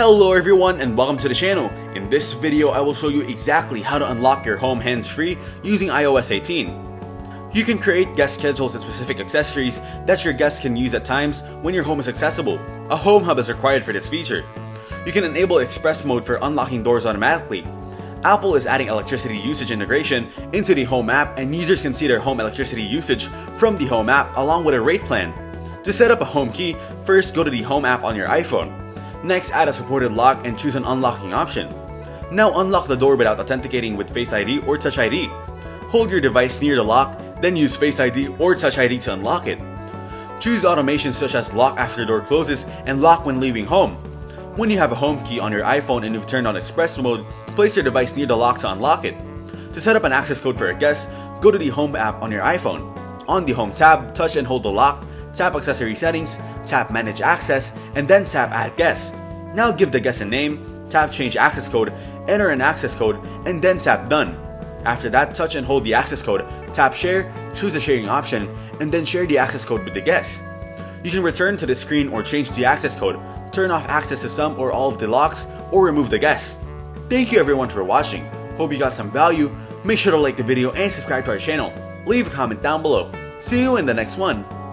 Hello everyone and welcome to the channel. In this video, I will show you exactly how to unlock your home hands-free using iOS 18. You can create guest schedules and specific accessories that your guests can use at times when your home is accessible. A home hub is required for this feature. You can enable express mode for unlocking doors automatically. Apple is adding electricity usage integration into the Home app, and users can see their home electricity usage from the Home app along with a rate plan. To set up a home key, first go to the Home app on your iPhone. Next, add a supported lock and choose an unlocking option. Now unlock the door without authenticating with Face ID or Touch ID. Hold your device near the lock, then use Face ID or Touch ID to unlock it. Choose automations such as lock after the door closes and lock when leaving home. When you have a home key on your iPhone and you've turned on express mode, place your device near the lock to unlock it. To set up an access code for a guest, go to the Home app on your iPhone. On the Home tab, touch and hold the lock, tap Accessory Settings, tap Manage Access, and then tap Add Guest. Now give the guest a name, tap Change Access Code, enter an access code, and then tap Done. After that, touch and hold the access code, tap Share, choose a sharing option, and then share the access code with the guest. You can return to the screen or change the access code, turn off access to some or all of the locks, or remove the guest. Thank you everyone for watching. Hope you got some value. Make sure to like the video and subscribe to our channel. Leave a comment down below. See you in the next one.